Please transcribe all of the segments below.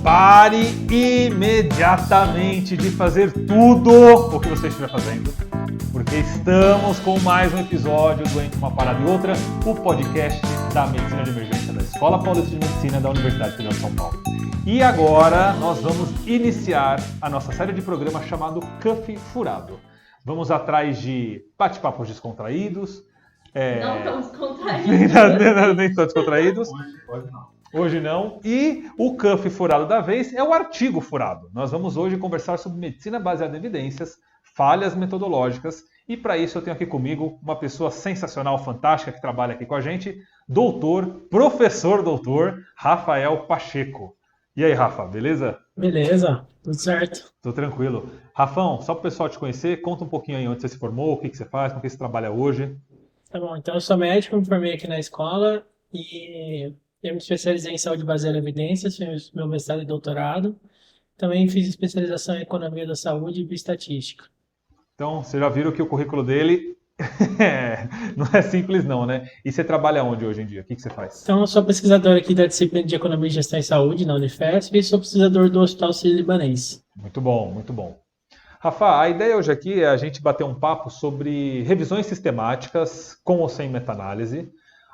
Pare imediatamente de fazer tudo o que você estiver fazendo, porque estamos com mais um episódio do Entre uma Parada e Outra, o podcast da Medicina de Emergência da Escola Paulista de Medicina da Universidade Federal de São Paulo. E agora nós vamos iniciar a nossa série de programa chamado Cuff Furado. Vamos atrás de bate-papos descontraídos. Não tão descontraídos. Nem tão descontraídos. Hoje não. E o Cuff Furado da vez é o artigo furado. Nós vamos hoje conversar sobre medicina baseada em evidências, falhas metodológicas. E para isso eu tenho aqui comigo uma pessoa sensacional, fantástica, que trabalha aqui com a gente, professor doutor, Rafael Pacheco. E aí, Rafa, beleza? Beleza, tudo certo. Tô tranquilo. Rafão, só para o pessoal te conhecer, conta um pouquinho aí onde você se formou, o que você faz, com o que você trabalha hoje. Tá bom, então eu sou médico, me formei aqui na escola e eu me especializei em saúde baseada em evidências, fiz meu mestrado e doutorado. Também fiz especialização em economia da saúde e bioestatística. Então, vocês já viram que o currículo dele não é simples não, né? E você trabalha onde hoje em dia? O que você faz? Então, eu sou pesquisador aqui da disciplina de Economia e Gestão em Saúde na Unifesp e sou pesquisador do Hospital Sírio-Libanês. Muito bom, muito bom. Rafa, a ideia hoje aqui é a gente bater um papo sobre revisões sistemáticas com ou sem meta-análise.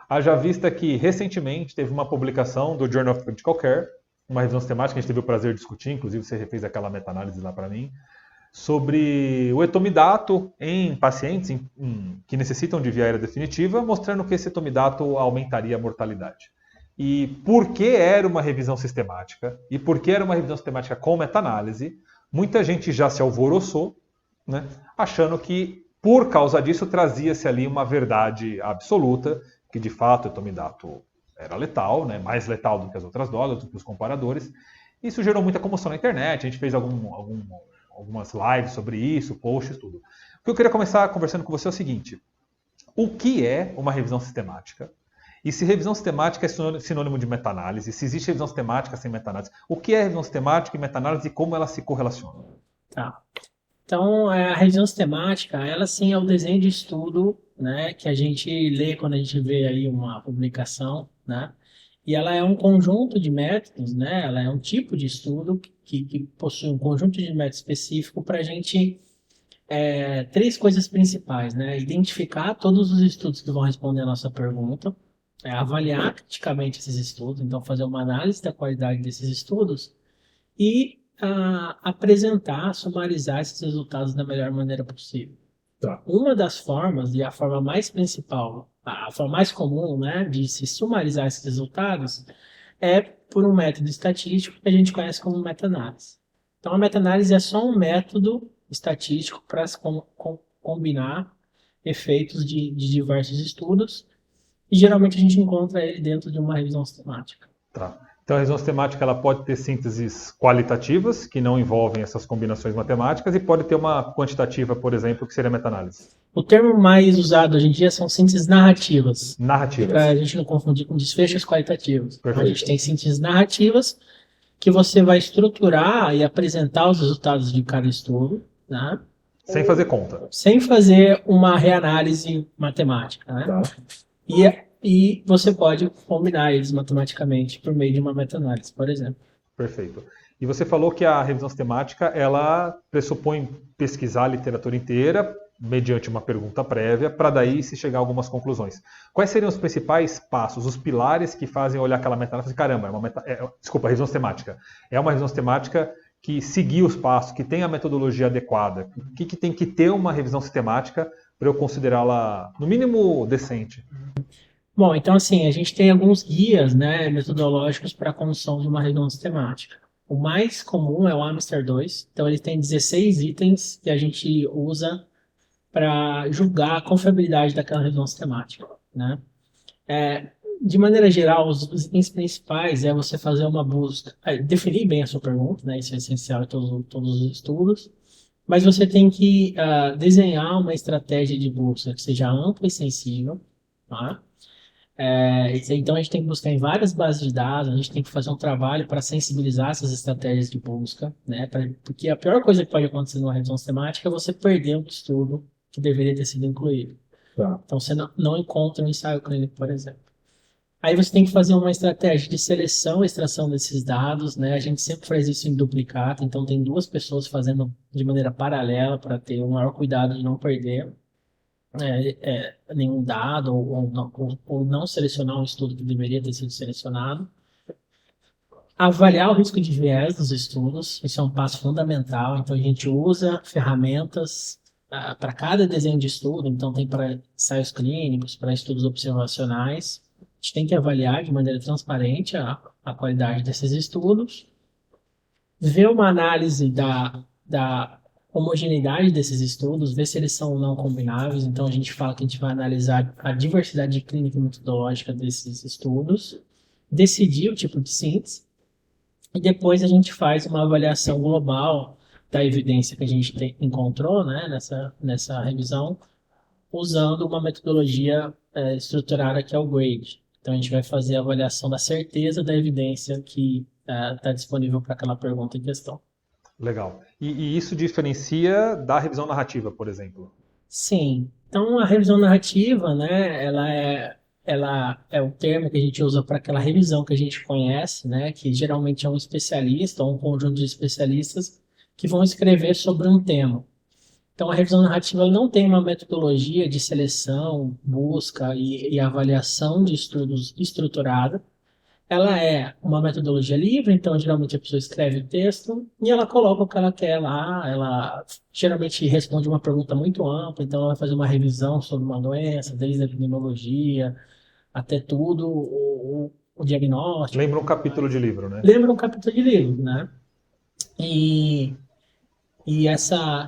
Haja vista que recentemente teve uma publicação do Journal of Critical Care, uma revisão sistemática que a gente teve o prazer de discutir, inclusive você fez aquela meta-análise lá para mim, sobre o etomidato em pacientes que necessitam de via aérea definitiva, mostrando que esse etomidato aumentaria a mortalidade. E por que era uma revisão sistemática? E por que era uma revisão sistemática com meta-análise? Muita gente já se alvoroçou, né, achando que por causa disso trazia-se ali uma verdade absoluta, que de fato o etomidato era letal, né, mais letal do que as outras drogas, do que os comparadores. Isso gerou muita comoção na internet, a gente fez algumas lives sobre isso, posts, tudo. O que eu queria começar conversando com você é o seguinte: o que é uma revisão sistemática? E se revisão sistemática é sinônimo de meta-análise, se existe revisão sistemática sem meta-análise, o que é revisão sistemática e meta-análise e como elas se correlacionam? Tá. Então, a revisão sistemática, ela sim é o desenho de estudo, né, que a gente lê quando a gente vê aí uma publicação, né? E ela é um conjunto de métodos, né? Ela é um tipo de estudo que possui um conjunto de métodos específico para a gente três coisas principais, né? Identificar todos os estudos que vão responder a nossa pergunta, avaliar criticamente esses estudos, então fazer uma análise da qualidade desses estudos e apresentar, sumarizar esses resultados da melhor maneira possível. Tá. Uma das formas, e a forma mais principal, a forma mais comum, né, de se sumarizar esses resultados é por um método estatístico que a gente conhece como meta-análise. Então, a meta-análise é só um método estatístico para combinar efeitos de diversos estudos e geralmente a gente encontra ele dentro de uma revisão sistemática. Tá. Então, a revisão sistemática ela pode ter sínteses qualitativas, que não envolvem essas combinações matemáticas, e pode ter uma quantitativa, por exemplo, que seria a meta-análise. O termo mais usado hoje em dia são sínteses narrativas. Narrativas. Para a gente não confundir com desfechos qualitativos. Perfeito. A gente tem sínteses narrativas que você vai estruturar e apresentar os resultados de cada estudo, né? Sem fazer conta. Sem fazer uma reanálise matemática, né? Tá. E você pode combinar eles matematicamente por meio de uma meta-análise, por exemplo. Perfeito. E você falou que a revisão sistemática ela pressupõe pesquisar a literatura inteira mediante uma pergunta prévia para daí se chegar a algumas conclusões. Quais seriam os principais passos, os pilares que fazem olhar aquela meta-análise? Caramba, revisão sistemática. É uma revisão sistemática que seguir os passos, que tem a metodologia adequada. O que tem que ter uma revisão sistemática para eu considerá-la, no mínimo, decente? Bom, então assim, a gente tem alguns guias, né, metodológicos para a construção de uma revisão sistemática. O mais comum é o Amster 2, então ele tem 16 itens que a gente usa para julgar a confiabilidade daquela revisão sistemática, né? De maneira geral, os itens principais é você fazer uma busca, definir bem a sua pergunta, né, isso é essencial em todos os estudos, mas você tem que desenhar uma estratégia de busca que seja ampla e sensível, tá? Então a gente tem que buscar em várias bases de dados, a gente tem que fazer um trabalho para sensibilizar essas estratégias de busca, né? Porque a pior coisa que pode acontecer numa revisão sistemática é você perder um estudo que deveria ter sido incluído. Tá. Então você não encontra um ensaio clínico, por exemplo. Aí você tem que fazer uma estratégia de seleção e extração desses dados, né? A gente sempre faz isso em duplicata, então tem duas pessoas fazendo de maneira paralela para ter o maior cuidado de não perder nenhum dado ou não selecionar um estudo que deveria ter sido selecionado. Avaliar o risco de viés dos estudos, isso é um passo fundamental. Então, a gente usa ferramentas para cada desenho de estudo. Então, tem para ensaios clínicos, para estudos observacionais. A gente tem que avaliar de maneira transparente a qualidade desses estudos, ver uma análise da homogeneidade desses estudos, ver se eles são ou não combináveis. Então, a gente fala que a gente vai analisar a diversidade clínica e metodológica desses estudos, decidir o tipo de síntese, e depois a gente faz uma avaliação global da evidência que a gente encontrou, né, nessa revisão, usando uma metodologia estruturada que é o GRADE. Então, a gente vai fazer a avaliação da certeza da evidência que está disponível para aquela pergunta em questão. Legal. E isso diferencia da revisão narrativa, por exemplo? Sim. Então, a revisão narrativa, né, ela é o termo que a gente usa para aquela revisão que a gente conhece, né, que geralmente é um especialista ou um conjunto de especialistas que vão escrever sobre um tema. Então, a revisão narrativa ela não tem uma metodologia de seleção, busca e avaliação de estudos estruturada. Ela é uma metodologia livre, então geralmente a pessoa escreve o texto e ela coloca o que ela quer lá. Ela geralmente responde uma pergunta muito ampla, então ela vai fazer uma revisão sobre uma doença, desde a epidemiologia até tudo, o diagnóstico. Lembra um capítulo de livro, né? Lembra um capítulo de livro, né? E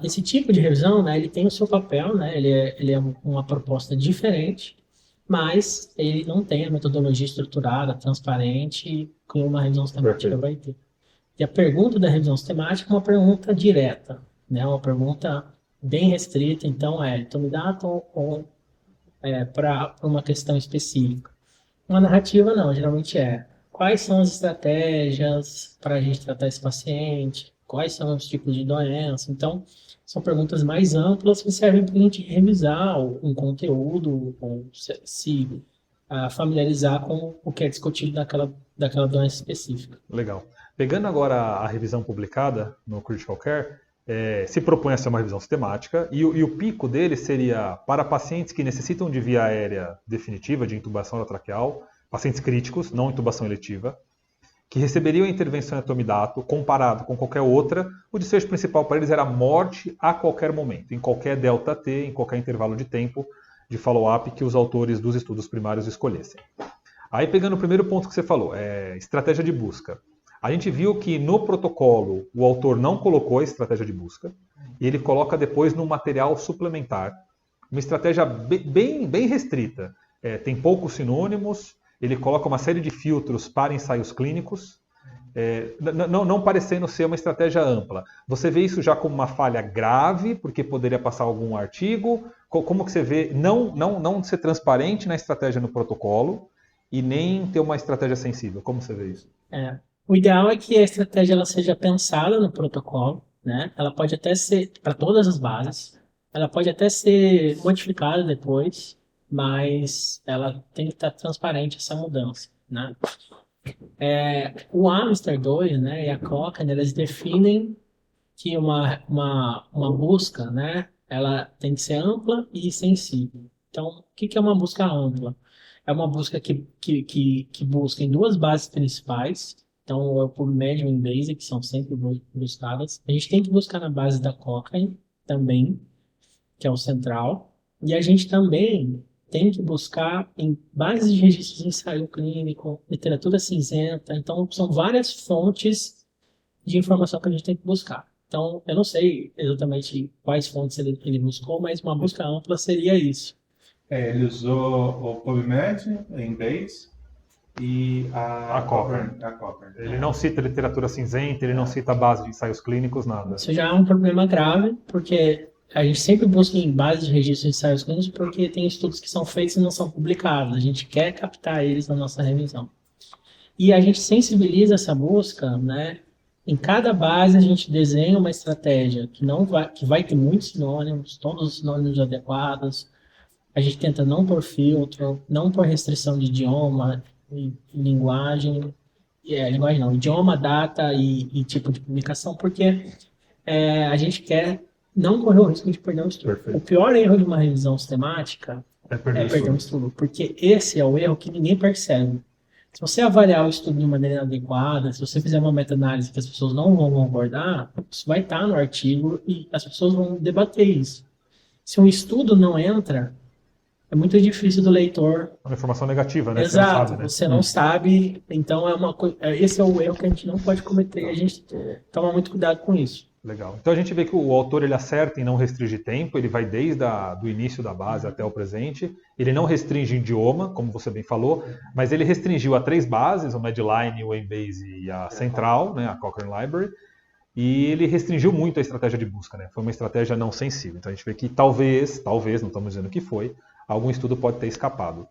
esse tipo de revisão, né, ele tem o seu papel, né? Ele é uma proposta diferente, mas ele não tem a metodologia estruturada, transparente, que uma revisão sistemática vai ter. E a pergunta da revisão sistemática é uma pergunta direta, né? Uma pergunta bem restrita, então tu me dá ou para uma questão específica. Uma narrativa não, geralmente quais são as estratégias para a gente tratar esse paciente, quais são os tipos de doença. Então, são perguntas mais amplas que servem para a gente revisar um conteúdo, ou se familiarizar com o que é discutido daquela doença específica. Legal. Pegando agora a revisão publicada no Critical Care, se propõe a ser uma revisão sistemática e o pico dele seria para pacientes que necessitam de via aérea definitiva, de intubação traqueal, pacientes críticos, não intubação eletiva, que receberiam a intervenção em atomidato, comparado com qualquer outra, o desfecho principal para eles era morte a qualquer momento, em qualquer delta T, em qualquer intervalo de tempo de follow-up que os autores dos estudos primários escolhessem. Aí pegando o primeiro ponto que você falou, estratégia de busca. A gente viu que no protocolo o autor não colocou a estratégia de busca, e ele coloca depois no material suplementar, uma estratégia bem restrita. Tem poucos sinônimos, ele coloca uma série de filtros para ensaios clínicos, não parecendo ser uma estratégia ampla. Você vê isso já como uma falha grave, porque poderia passar algum artigo? Como que você vê não ser transparente na estratégia no protocolo e nem ter uma estratégia sensível? Como você vê isso? O ideal é que a estratégia ela seja pensada no protocolo, né? Ela pode até ser para todas as bases, ela pode até ser modificada depois, mas ela tem que estar transparente essa mudança, né? O Amster 2, né, e a Cochrane, eles definem que uma busca, né, ela tem que ser ampla e sensível. Então, o que é uma busca ampla? É uma busca que busca em duas bases principais. Então, o PubMed e o Embase, que são sempre buscadas. A gente tem que buscar na base da Cochrane também, que é o central. E a gente também tem que buscar em bases de registros de ensaio clínico, literatura cinzenta. Então, são várias fontes de informação que a gente tem que buscar. Então, eu não sei exatamente quais fontes ele buscou, mas uma busca ampla seria isso. Ele usou o PubMed, o Embase e a Cochrane. Ele não cita literatura cinzenta, ele não cita a base de ensaios clínicos, nada. Isso já é um problema grave, porque a gente sempre busca em base de registro de ensaios clínicos porque tem estudos que são feitos e não são publicados. A gente quer captar eles na nossa revisão. E a gente sensibiliza essa busca, né? Em cada base a gente desenha uma estratégia que vai ter muitos sinônimos, todos os sinônimos adequados. A gente tenta não pôr filtro, não pôr restrição de idioma, e linguagem, linguagem não, idioma, data e tipo de publicação, porque a gente quer não correr o risco de perder um estudo. Perfeito. O pior erro de uma revisão sistemática É é perder perder um estudo, porque esse é o erro que ninguém percebe. Se você avaliar o estudo de maneira adequada, se você fizer uma meta-análise que as pessoas não vão concordar, isso vai estar no artigo e as pessoas vão debater isso. Se um estudo não entra, é muito difícil do leitor. Uma informação negativa, né? Exato, Você não sabe, né? você não sabe. Então esse é o erro que a gente não pode cometer e a gente toma muito cuidado com isso. Legal. Então a gente vê que o autor ele acerta em não restringir tempo, ele vai desde do início da base até o presente. Ele não restringe idioma, como você bem falou, mas ele restringiu a 3 bases, o Medline, o Embase e a Central, né, a Cochrane Library. E ele restringiu muito a estratégia de busca, né? Foi uma estratégia não sensível. Então a gente vê que talvez, não estamos dizendo que foi, algum estudo pode ter escapado.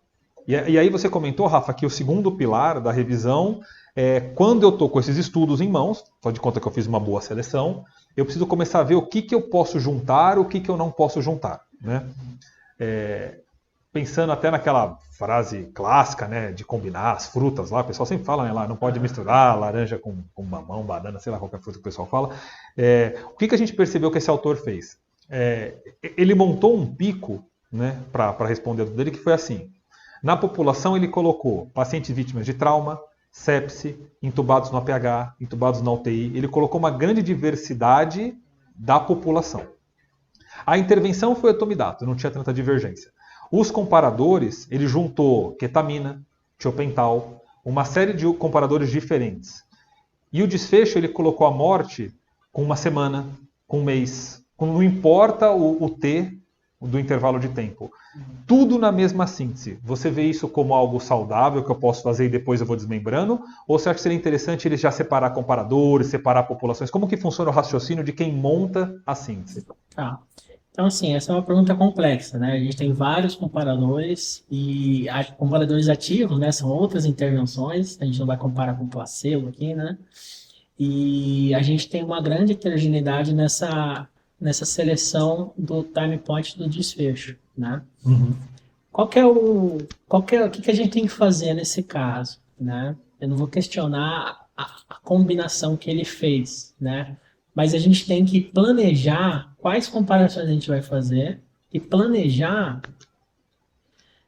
E aí você comentou, Rafa, que o segundo pilar da revisão é quando eu estou com esses estudos em mãos, só de conta que eu fiz uma boa seleção, eu preciso começar a ver o que eu posso juntar, o que eu não posso juntar, né? Pensando até naquela frase clássica, né, de combinar as frutas lá, o pessoal sempre fala, né, lá, não pode misturar laranja com mamão, banana, sei lá, qualquer fruta que o pessoal fala. O que a gente percebeu que esse autor fez? Ele montou um pico, né, para responder a dele, que foi assim. Na população ele colocou pacientes vítimas de trauma, sepse, intubados no APH, intubados na UTI. Ele colocou uma grande diversidade da população. A intervenção foi etomidato, não tinha tanta divergência. Os comparadores, ele juntou ketamina, tiopental, uma série de comparadores diferentes. E o desfecho, ele colocou a morte com uma semana, com um mês. Não importa o T do intervalo de tempo. Tudo na mesma síntese. Você vê isso como algo saudável que eu posso fazer e depois eu vou desmembrando? Ou você acha que seria interessante ele já separar comparadores, separar populações? Como que funciona o raciocínio de quem monta a síntese? Então, assim, essa é uma pergunta complexa, né? A gente tem vários comparadores e comparadores ativos, né? São outras intervenções, a gente não vai comparar com placebo aqui, né? E a gente tem uma grande heterogeneidade nessa seleção do time point do desfecho, né? Uhum. O que a gente tem que fazer nesse caso, né? Eu não vou questionar a combinação que ele fez, né? Mas a gente tem que planejar quais comparações a gente vai fazer e planejar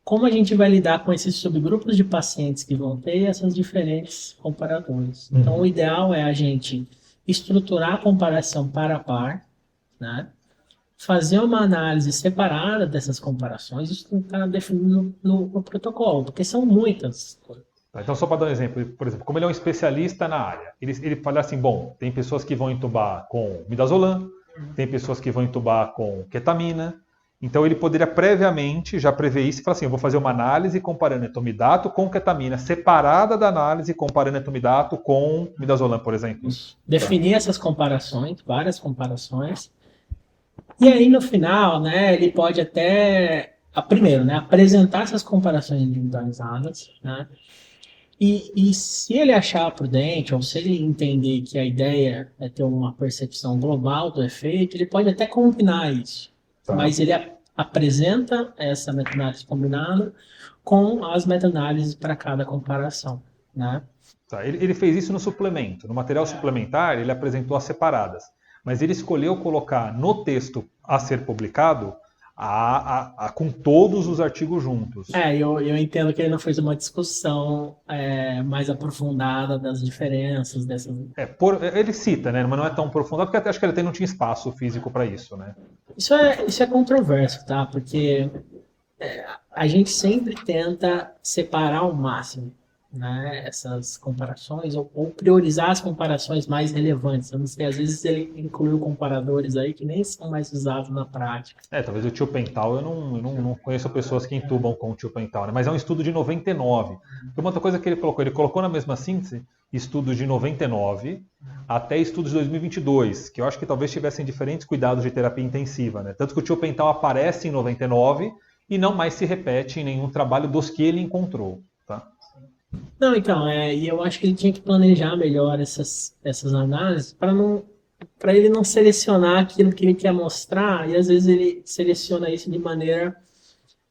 como a gente vai lidar com esses subgrupos de pacientes que vão ter essas diferentes comparadores. Uhum. Então, o ideal é a gente estruturar a comparação par a par, né? Fazer uma análise separada dessas comparações, isso está definido no protocolo, porque são muitas coisas. Então, só para dar um exemplo, por exemplo, como ele é um especialista na área, ele fala assim, bom, tem pessoas que vão entubar com midazolam, tem pessoas que vão entubar com ketamina, então ele poderia previamente já prever isso e falar assim, eu vou fazer uma análise comparando etomidato com ketamina, separada da análise comparando etomidato com midazolam, por exemplo. Definir essas comparações, várias comparações, e aí no final, né, ele pode até, primeiro, né, apresentar essas comparações individualizadas, né, e se ele achar prudente, ou se ele entender que a ideia é ter uma percepção global do efeito, ele pode até combinar isso. Tá. Mas ele apresenta essa meta-análise combinada com as meta-análises para cada comparação, né? Tá. Ele fez isso no suplemento. No material suplementar, ele apresentou as separadas. Mas ele escolheu colocar no texto a ser publicado com todos os artigos juntos. Eu entendo que ele não fez uma discussão mais aprofundada das diferenças dessas. Ele cita, né? Mas não é tão aprofundado, porque acho que ele até não tinha espaço físico para isso, né? Isso é controverso, tá? Porque a gente sempre tenta separar ao máximo, né, essas comparações, ou priorizar as comparações mais relevantes. Eu não sei, às vezes ele incluiu comparadores aí que nem são mais usados na prática. Talvez o tiopental, eu não conheço pessoas que intubam com o tiopental, né? Mas é um estudo de 99. E uma outra coisa que ele colocou na mesma síntese, estudos de 99 até estudos de 2022, que eu acho que talvez tivessem diferentes cuidados de terapia intensiva, né? Tanto que o tiopental aparece em 99 e não mais se repete em nenhum trabalho dos que ele encontrou, tá? Não, então, e eu acho que ele tinha que planejar melhor essas análises para ele não selecionar aquilo que ele quer mostrar, e às vezes ele seleciona isso de maneira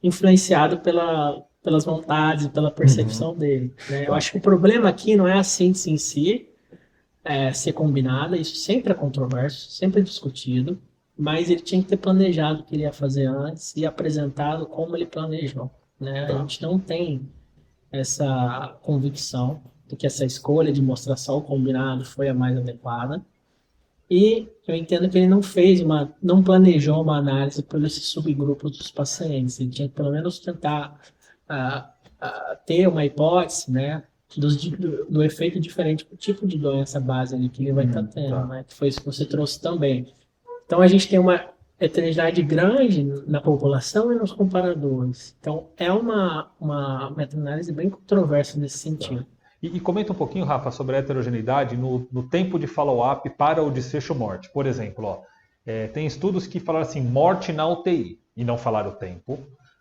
influenciada pelas vontades, pela percepção dele, né? Eu acho que o problema aqui não é a síntese em si ser combinada, isso sempre é controverso, sempre é discutido, mas ele tinha que ter planejado o que ele ia fazer antes e apresentado como ele planejou, né? A gente não tem essa convicção de que essa escolha de mostrar só o combinado foi a mais adequada. E eu entendo que ele não planejou uma análise por esses subgrupos dos pacientes. Ele tinha que pelo menos tentar ter uma hipótese, né, do efeito diferente do tipo de doença base ali que ele vai estar tendo, né, que foi isso que você trouxe também. Então a gente tem uma heterogeneidade grande na população e nos comparadores. Então é uma meta-análise bem controversa nesse sentido. E comenta um pouquinho, Rafa, sobre a heterogeneidade no tempo de follow-up para o desfecho morte. Por exemplo, tem estudos que falaram assim, morte na UTI, e não falaram o tempo.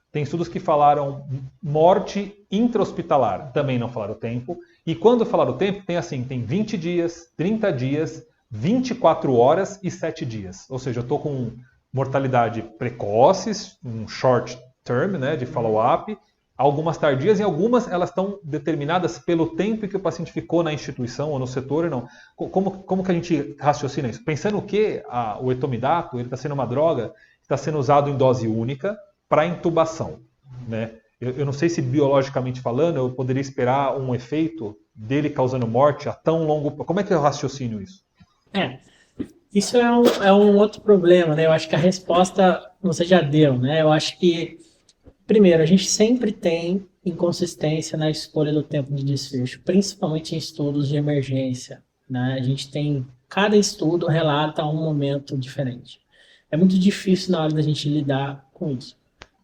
Tem estudos que falaram morte intra-hospitalar, também não falaram o tempo. E quando falaram o tempo, tem 20 dias, 30 dias, 24 horas e 7 dias. Ou seja, eu estou com mortalidade precoces, um short term, né, de follow-up, algumas tardias e algumas elas estão determinadas pelo tempo que o paciente ficou na instituição ou no setor ou não. Como que a gente raciocina isso? Pensando que o etomidato está sendo uma droga que está sendo usado em dose única para intubação, né? Eu não sei se biologicamente falando eu poderia esperar um efeito dele causando morte a tão longo... Como é que eu raciocino isso? Isso é um outro problema, né? Eu acho que a resposta você já deu, né? Eu acho que primeiro, a gente sempre tem inconsistência na escolha do tempo de desfecho, principalmente em estudos de emergência, né? A gente tem, cada estudo relata um momento diferente. É muito difícil na hora da gente lidar com isso.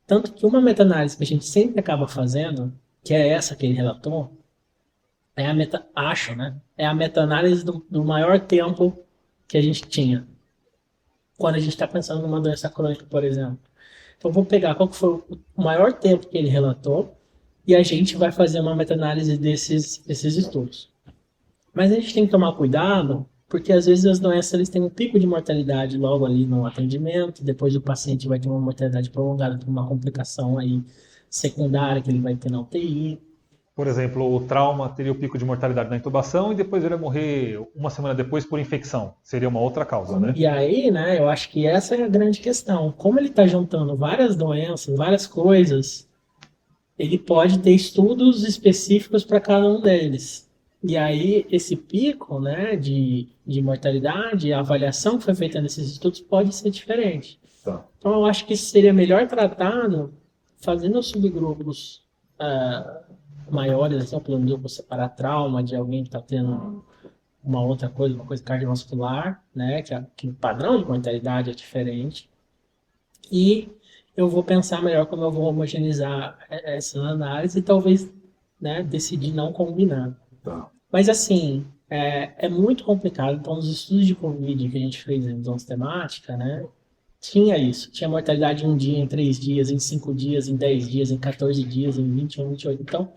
Tanto que uma meta-análise que a gente sempre acaba fazendo, que é essa que ele relatou, é a meta-análise do maior tempo que a gente tinha. Quando a gente está pensando numa doença crônica, por exemplo. Então, vou pegar qual que foi o maior tempo que ele relatou e a gente vai fazer uma meta-análise desses estudos. Mas a gente tem que tomar cuidado, porque às vezes as doenças eles têm um pico de mortalidade logo ali no atendimento, depois o paciente vai ter uma mortalidade prolongada por uma complicação aí secundária que ele vai ter na UTI. Por exemplo, o trauma teria o pico de mortalidade na intubação e depois ele vai morrer uma semana depois por infecção. Seria uma outra causa, né? E aí, né, eu acho que essa é a grande questão. Como ele está juntando várias doenças, várias coisas, ele pode ter estudos específicos para cada um deles. E aí, esse pico, né, de mortalidade, a avaliação que foi feita nesses estudos pode ser diferente. Tá. Então, eu acho que isso seria melhor tratado fazendo subgrupos maiores, assim, por exemplo, separar trauma de alguém que está tendo uma outra coisa, uma coisa cardiovascular, né, que o padrão de mortalidade é diferente. E eu vou pensar melhor como eu vou homogeneizar essa análise e talvez, né, decidir não combinar. Tá. Mas assim, é muito complicado. Então, nos estudos de Covid que a gente fez em revisão sistemática, né, tinha isso. Tinha mortalidade em 1 dia, em 3 dias, em 5 dias, em 10 dias, em 14 dias, em 21, 28. Então,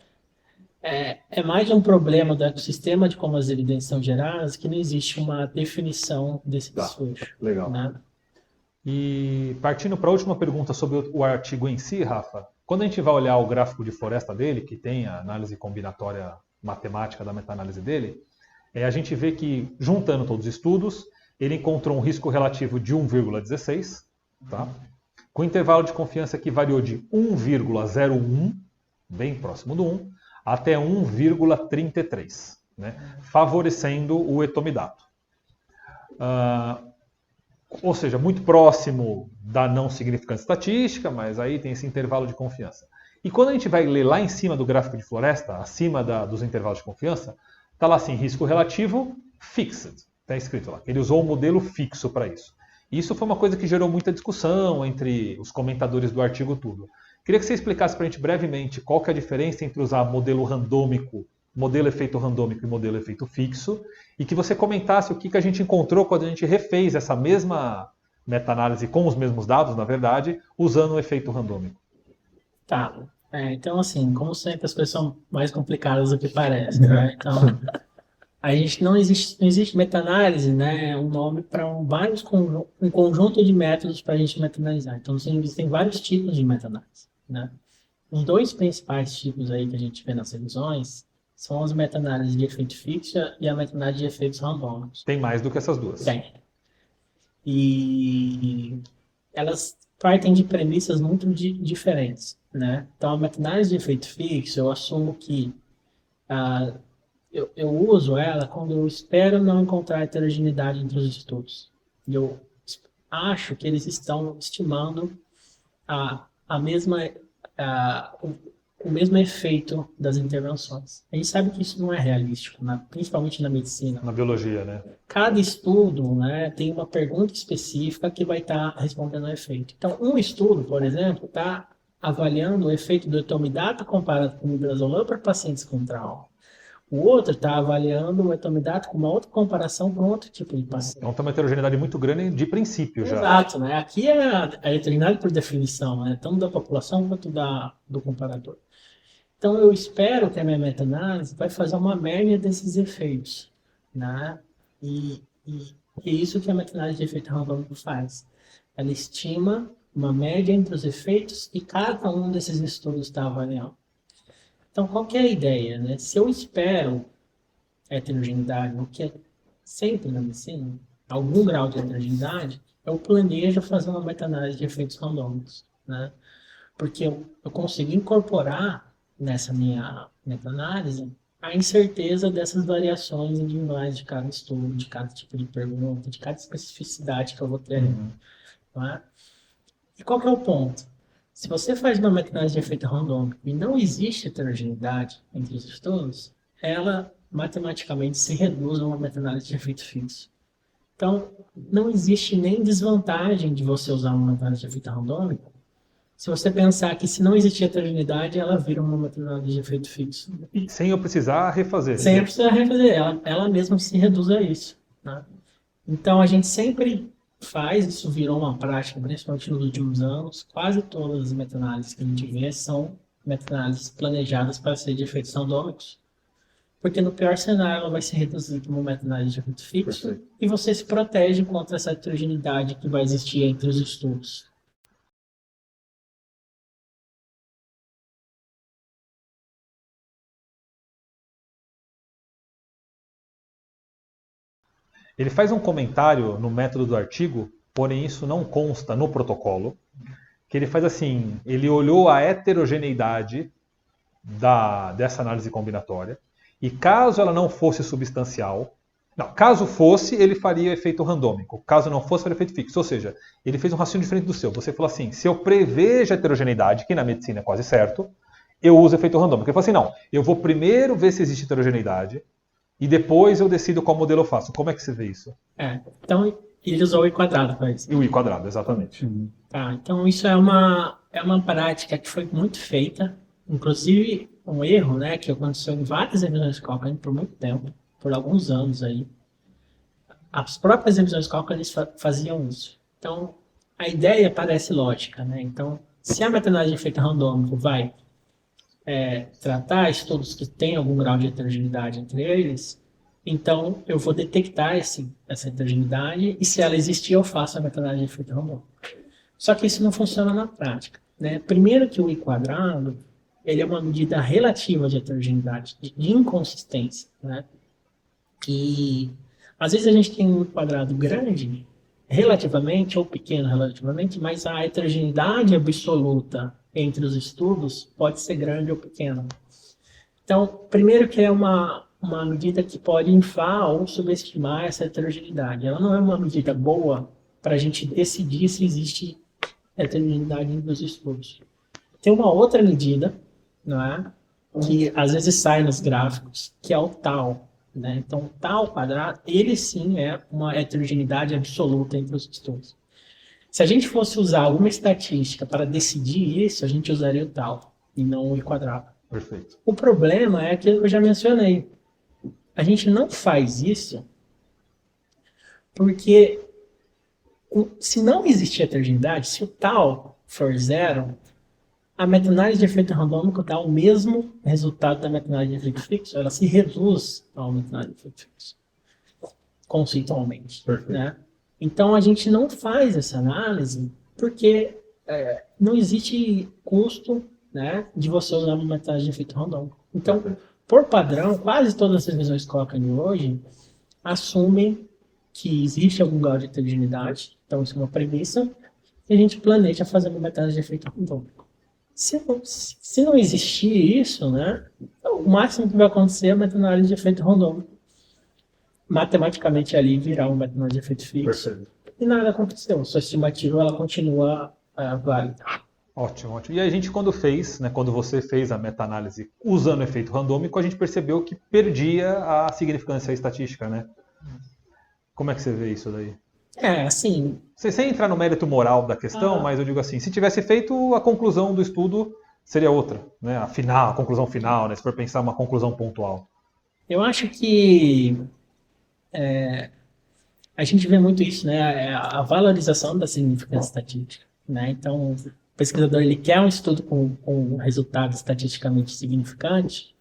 é mais um problema do ecossistema de como as evidências são geradas que não existe uma definição desse desfecho. Legal. Né? E partindo para a última pergunta sobre o artigo em si, Rafa, quando a gente vai olhar o gráfico de floresta dele, que tem a análise combinatória matemática da meta-análise dele, a gente vê que, juntando todos os estudos, ele encontrou um risco relativo de 1,16, tá? Com intervalo de confiança que variou de 1,01, bem próximo do 1, até 1,33, né? Favorecendo o etomidato. Ou seja, muito próximo da não significância estatística, mas aí tem esse intervalo de confiança. E quando a gente vai ler lá em cima do gráfico de floresta, acima dos intervalos de confiança, está lá assim, risco relativo fixed. Está escrito lá. Ele usou o modelo fixo para isso. E isso foi uma coisa que gerou muita discussão entre os comentadores do artigo tudo. Queria que você explicasse para a gente brevemente qual que é a diferença entre usar modelo randômico, modelo efeito randômico e modelo efeito fixo, e que você comentasse o que a gente encontrou quando a gente refez essa mesma meta-análise com os mesmos dados, na verdade, usando o efeito randômico. Tá. Então, assim, como sempre, as coisas são mais complicadas do que parecem, né? Então, a gente não existe meta-análise, né? É um nome para um conjunto de métodos para a gente meta-analisar. Então, existem vários tipos de meta-análise, né? os dois principais tipos aí que a gente vê nas revisões são as meta-análises de efeito fixo e a meta-análise de efeitos randômicos. Tem mais do que essas duas. Tem. E elas partem de premissas muito diferentes, né? Então, a meta-análise de efeito fixo, eu assumo que eu uso ela quando eu espero não encontrar heterogeneidade entre os estudos. Eu acho que eles estão estimando a mesma, o mesmo efeito das intervenções. A gente sabe que isso não é realístico, né? Principalmente na medicina. Na biologia, né? Cada estudo, né, tem uma pergunta específica que vai estar respondendo ao efeito. Então, um estudo, por exemplo, está avaliando o efeito do etomidato comparado com o midazolam para pacientes com trauma. O outro está avaliando o etomidato com uma outra comparação com outro tipo de paciente. Então tem uma heterogeneidade muito grande de princípio já. Exato, né? Aqui é a heterogeneidade por definição, né? Tanto da população quanto do comparador. Então eu espero que a minha meta-análise vai fazer uma média desses efeitos, né? E é isso que a meta-análise de efeito randômico faz. Ela estima uma média entre os efeitos que cada um desses estudos está avaliando. Então, qual que é a ideia, né? Se eu espero heterogeneidade, o que é sempre na medicina, algum grau de heterogeneidade, eu planejo fazer uma meta-análise de efeitos randômicos, né? Porque eu consigo incorporar nessa minha meta-análise a incerteza dessas variações individuais de cada estudo, de cada tipo de pergunta, de cada especificidade que eu vou ter. Não é? E qual que é o ponto? Se você faz uma meta-análise de efeito randômico e não existe heterogeneidade entre os estudos, ela matematicamente se reduz a uma meta-análise de efeito fixo. Então, não existe nem desvantagem de você usar uma meta-análise de efeito randômico se você pensar que se não existir heterogeneidade, ela vira uma meta-análise de efeito fixo. Sem eu precisar refazer. Sem eu precisar refazer. Ela mesma se reduz a isso, né? Então, a gente sempre faz, isso virou uma prática, principalmente nos últimos anos, quase todas as meta-análises que a gente vê são meta-análises planejadas para ser de efeitos randômicos, porque no pior cenário ela vai se reduzir para uma meta-análise de efeito fixo. Perfeito. E você se protege contra essa heterogeneidade que vai existir entre os estudos. Ele faz um comentário no método do artigo, porém isso não consta no protocolo, que ele faz assim, ele olhou a heterogeneidade dessa análise combinatória, e caso ela não fosse substancial, caso fosse, ele faria efeito randômico, caso não fosse, faria efeito fixo, ou seja, ele fez um raciocínio diferente do seu. Você falou assim, se eu prevejo a heterogeneidade, que na medicina é quase certo, eu uso efeito randômico. Ele falou assim, não, eu vou primeiro ver se existe heterogeneidade, e depois eu decido qual modelo eu faço. Como é que você vê isso? Então ele usou o I quadrado para isso. E o I quadrado, exatamente. Tá, então isso é uma prática que foi muito feita, inclusive um erro, né, que aconteceu em várias revisões de cálculo por muito tempo, por alguns anos aí. As próprias revisões de cálculo eles faziam isso. Então a ideia parece lógica, né? Então se a meta-análise de efeito randômico vai tratar estudos que têm algum grau de heterogeneidade entre eles, então eu vou detectar essa heterogeneidade e se ela existir eu faço a meta-análise de efeito randômico. Só que isso não funciona na prática, né? Primeiro que o I quadrado ele é uma medida relativa de heterogeneidade, de inconsistência, né? E às vezes a gente tem um I quadrado grande relativamente ou pequeno relativamente, mas a heterogeneidade absoluta entre os estudos pode ser grande ou pequena. Então, primeiro que é uma medida que pode inflar ou subestimar essa heterogeneidade. Ela não é uma medida boa para a gente decidir se existe heterogeneidade entre os estudos. Tem uma outra medida, não é? Que às vezes sai nos gráficos, que é o tal. Né? Então, o tal quadrado, ele sim é uma heterogeneidade absoluta entre os estudos. Se a gente fosse usar alguma estatística para decidir isso, a gente usaria o tal, e não o I quadrado. Perfeito. O problema é aquilo que eu já mencionei. A gente não faz isso porque se não existir heterogeneidade, se o tal for zero, a meta-análise de efeito randômico dá o mesmo resultado da meta-análise de efeito fixo, ela se reduz ao meta-análise de efeito fixo, conceitualmente. Perfeito. Né? Então, a gente não faz essa análise porque não existe custo né, de você usar uma metodologia de efeito randômico. Então, por padrão, quase todas as revisões que colocam de hoje assumem que existe algum grau de heterogeneidade, então isso é uma premissa, e a gente planeja fazer uma metodologia de efeito randômico. Se não existir isso, né, o máximo que vai acontecer é a meta-análise de efeito randômico. Matematicamente ali virar uma meta-análise de efeito fixo. Perfeito. E nada aconteceu. Sua estimativa ela continua válida. Ótimo, ótimo. E a gente quando você fez a meta-análise usando o efeito randômico, a gente percebeu que perdia a significância estatística, né? Como é que você vê isso daí? Assim... Sem entrar no mérito moral da questão, mas eu digo assim, se tivesse feito, a conclusão do estudo seria outra, né? A conclusão final, né? Se for pensar uma conclusão pontual. Eu acho que a gente vê muito isso, né? A valorização da significância estatística, né? Então, o pesquisador ele quer um estudo com um resultado estatisticamente significante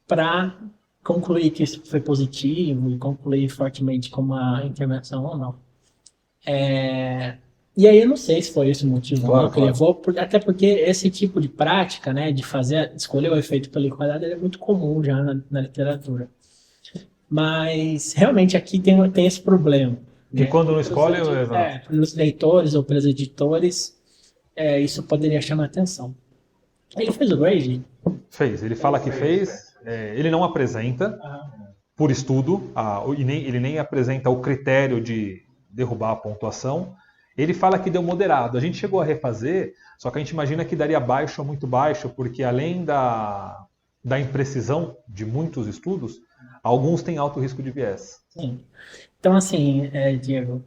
para concluir que isso foi positivo e concluir fortemente com uma intervenção ou não. E aí eu não sei se foi esse o motivo Claro, que levou, até porque esse tipo de prática, né, de escolher o efeito pela equidade, é muito comum já na literatura. Mas realmente aqui tem esse problema. E né? quando não escolhe... Pelos leitores ou pelos editores, isso poderia chamar atenção. Ele fez o grade? Fez. Ele fala que fez. Ele não apresenta por estudo, ele nem apresenta o critério de derrubar a pontuação. Ele fala que deu moderado. A gente chegou a refazer, só que a gente imagina que daria baixo ou muito baixo, porque além da imprecisão de muitos estudos, alguns têm alto risco de viés. Sim. Então, assim, Diego,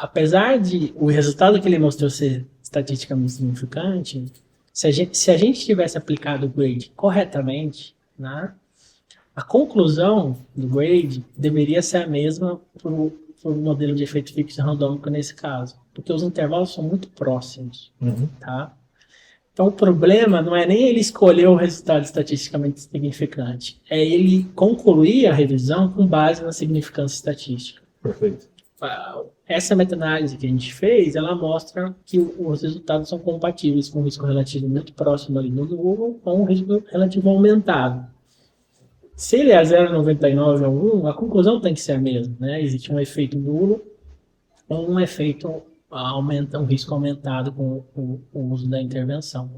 apesar de o resultado que ele mostrou ser estatisticamente significante, se a gente tivesse aplicado o grade corretamente, né, a conclusão do grade deveria ser a mesma para o modelo de efeito fixo randômico nesse caso, porque os intervalos são muito próximos. Tá? Então, o problema não é nem ele escolher o resultado estatisticamente significante, é ele concluir a revisão com base na significância estatística. Perfeito. Essa meta-análise que a gente fez, ela mostra que os resultados são compatíveis com um risco relativo muito próximo ali no nulo ou um risco relativo aumentado. Se ele é 0,99 ou 1, a conclusão tem que ser a mesma, né? Existe um efeito nulo ou um efeito um risco aumentado com o uso da intervenção.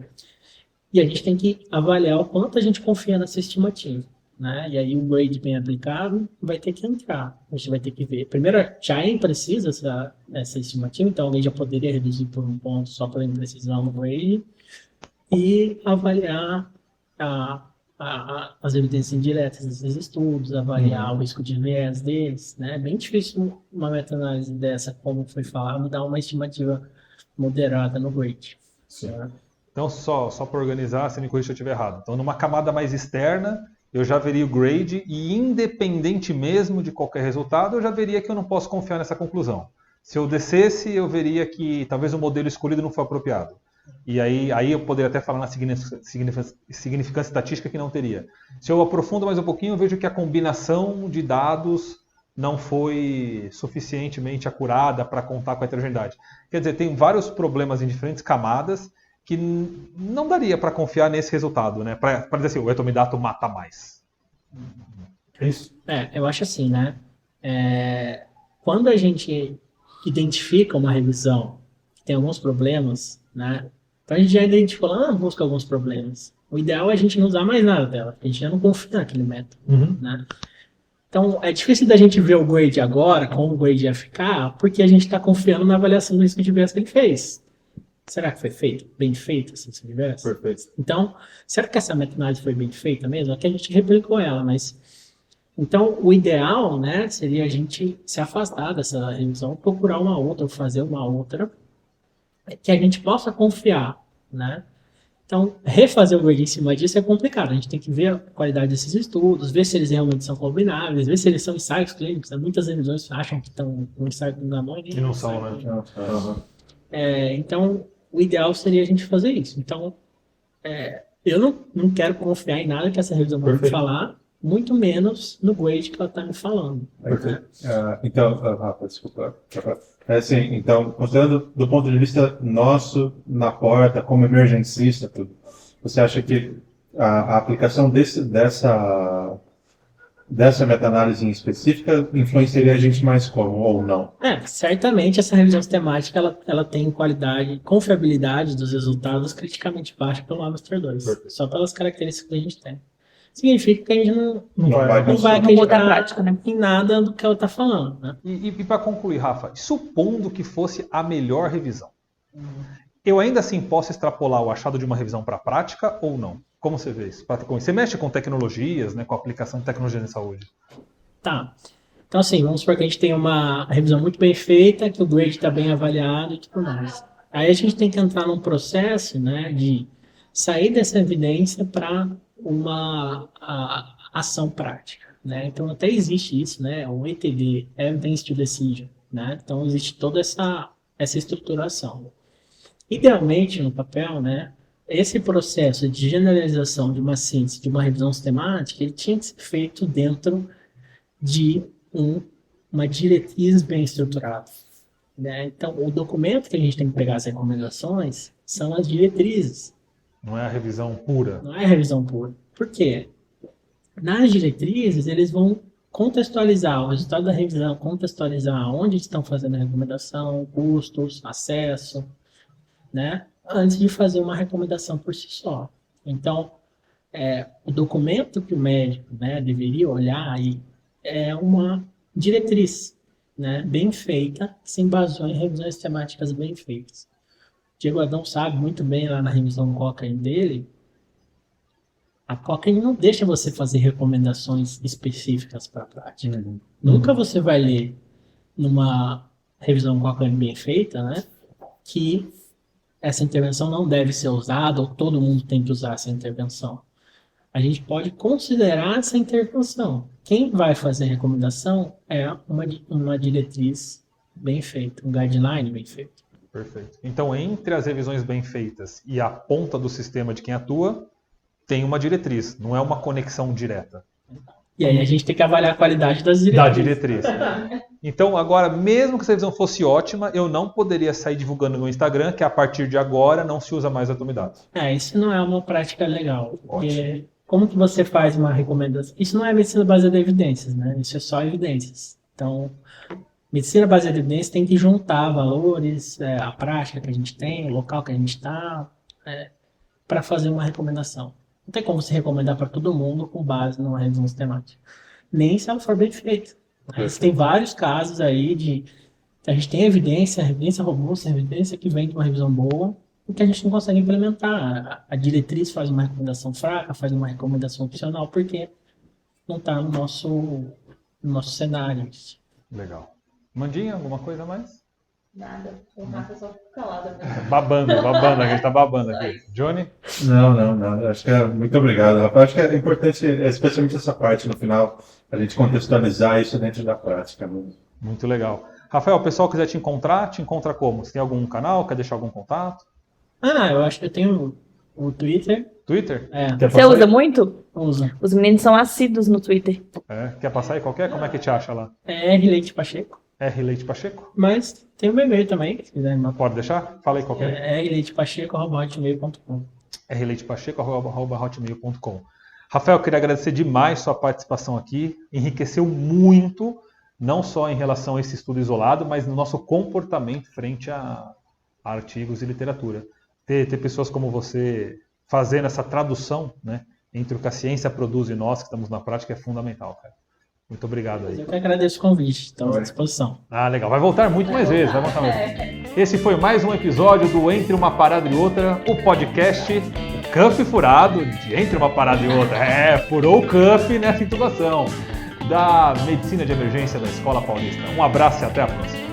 E a gente tem que avaliar o quanto a gente confia nessa estimativa, né? E aí o grade bem aplicado vai ter que entrar. A gente vai ter que ver. Primeiro, já é imprecisa essa estimativa, então alguém já poderia reduzir por um ponto só pela imprecisão no grade e avaliar as evidências indiretas desses estudos, avaliar o risco de viés deles, né? É bem difícil uma meta-análise dessa, como foi falado, dar uma estimativa moderada no grade. Sim. Né? Então, só para organizar, se me corrija se eu estiver errado. Então, numa camada mais externa, eu já veria o grade e, independente mesmo de qualquer resultado, eu já veria que eu não posso confiar nessa conclusão. Se eu descesse, eu veria que talvez o modelo escolhido não foi apropriado. E aí eu poderia até falar na significância estatística que não teria. Se eu aprofundo mais um pouquinho, eu vejo que a combinação de dados não foi suficientemente acurada para contar com a heterogeneidade. Quer dizer, tem vários problemas em diferentes camadas que não daria para confiar nesse resultado, né? Para dizer assim, o etomidato mata mais. Isso. Eu acho assim, né? Quando a gente identifica uma revisão que tem alguns problemas, né? Então a gente já identificou busca alguns problemas. O ideal é a gente não usar mais nada dela, porque a gente já não confia naquele método. Né? Então é difícil da gente ver o grade agora, como o grade ia ficar, porque a gente está confiando na avaliação do risco de viés que ele fez. Será que foi bem feito esse risco de viés? Perfeito. Então, será que essa meta-análise foi bem feita mesmo? Aqui a gente replicou ela, mas... Então, o ideal, né, seria a gente se afastar dessa revisão, procurar uma outra, ou fazer uma outra, que a gente possa confiar, né? Então, refazer o grade em cima disso é complicado. A gente tem que ver a qualidade desses estudos, ver se eles realmente são combináveis, ver se eles são ensaios clínicos. Muitas revisões acham que estão com ensaio na mão e não são, né? Então, o ideal seria a gente fazer isso. Então, eu não quero confiar em nada que essa revisão vai falar, muito menos no grade que ela está me falando. Perfeito. Então, Rafa, desculpa. Assim, então, considerando do ponto de vista nosso, na porta, como emergencista, tudo, você acha que a aplicação dessa meta-análise em específica influenciaria a gente mais como, ou não? Certamente essa revisão sistemática ela tem qualidade, confiabilidade dos resultados criticamente baixa pelo Master 2, só pelas características que a gente tem. Significa que a gente não vai acreditar em nada do que ela está falando. Né? E para concluir, Rafa, supondo que fosse a melhor revisão, eu ainda assim posso extrapolar o achado de uma revisão para a prática ou não? Como você vê isso? Você mexe com tecnologias, né, com a aplicação de tecnologia de saúde? Tá. Então, assim, vamos supor que a gente tem uma revisão muito bem feita, que o grade está bem avaliado e tudo mais. Aí a gente tem que entrar num processo, né, de sair dessa evidência para uma ação prática. Né? Então, até existe isso, né, o ETD, Evidence to Decision. Né? Então, existe toda essa estruturação. Idealmente, no papel, né, esse processo de generalização de uma síntese, de uma revisão sistemática, ele tinha que ser feito dentro de uma diretriz bem estruturada. Né? Então, o documento que a gente tem que pegar as recomendações são as diretrizes. Não é a revisão pura. Não é a revisão pura. Por quê? Nas diretrizes, eles vão contextualizar o resultado da revisão, contextualizar onde estão fazendo a recomendação, custos, acesso, né? Antes de fazer uma recomendação por si só. Então, o documento que o médico, né, deveria olhar aí é uma diretriz, né, bem feita, que se embasou em revisões temáticas bem feitas. O Diego Adão sabe muito bem lá na revisão Cochrane dele, a Cochrane não deixa você fazer recomendações específicas para a prática. Nunca você vai ler numa revisão Cochrane bem feita, né, que essa intervenção não deve ser usada ou todo mundo tem que usar essa intervenção. A gente pode considerar essa intervenção. Quem vai fazer a recomendação é uma diretriz bem feita, um guideline bem feito. Perfeito. Então, entre as revisões bem feitas e a ponta do sistema de quem atua, tem uma diretriz, não é uma conexão direta. E aí a gente tem que avaliar a qualidade das diretrizes. Da diretriz. Então, agora, mesmo que essa revisão fosse ótima, eu não poderia sair divulgando no Instagram que a partir de agora não se usa mais atomidados. Isso não é uma prática legal. Porque como que você faz uma recomendação? Isso não é medicina baseada em evidências, né? Isso é só evidências. Então, medicina baseada em evidências tem que juntar valores, a prática que a gente tem, o local que a gente está, para fazer uma recomendação. Não tem como você recomendar para todo mundo com base numa revisão sistemática. Nem se ela for bem feita. Tem vários casos aí de a gente tem evidência robusta, evidência que vem de uma revisão boa, e que a gente não consegue implementar. A diretriz faz uma recomendação fraca, faz uma recomendação opcional, porque não está no nosso cenário. Legal. Mandinha, alguma coisa a mais? Nada. O Rafa só fica calado. Babando, a gente tá babando aqui. Johnny? Não. Acho que muito obrigado, Rafa. Acho que é importante, especialmente essa parte no final, a gente contextualizar isso dentro da prática. Mesmo. Muito legal. Rafael, o pessoal quiser te encontra como? Você tem algum canal? Quer deixar algum contato? Eu acho que eu tenho o Twitter. Twitter? Você usa muito? Uso. Os meninos são assíduos no Twitter. Quer passar aí qualquer? Como é que te acha lá? R. Leite Pacheco. R. Leite Pacheco? Mas tem o meu e-mail também, se quiser. Pode deixar? Fala aí qualquer. rleitepacheco@hotmail.com. rleitepacheco@hotmail.com. Rafael, queria agradecer demais sua participação aqui. Enriqueceu muito, não só em relação a esse estudo isolado, mas no nosso comportamento frente a artigos e literatura. Ter pessoas como você fazendo essa tradução, né, entre o que a ciência produz e nós que estamos na prática é fundamental, cara. Muito obrigado aí. Eu que agradeço o convite, estamos à disposição. Legal. Vai voltar muito mais vezes. Esse foi mais um episódio do Entre uma Parada e Outra, o podcast Cuff Furado, de Entre uma Parada e Outra. Furou o cuff nessa intubação da Medicina de Emergência da Escola Paulista. Um abraço e até a próxima.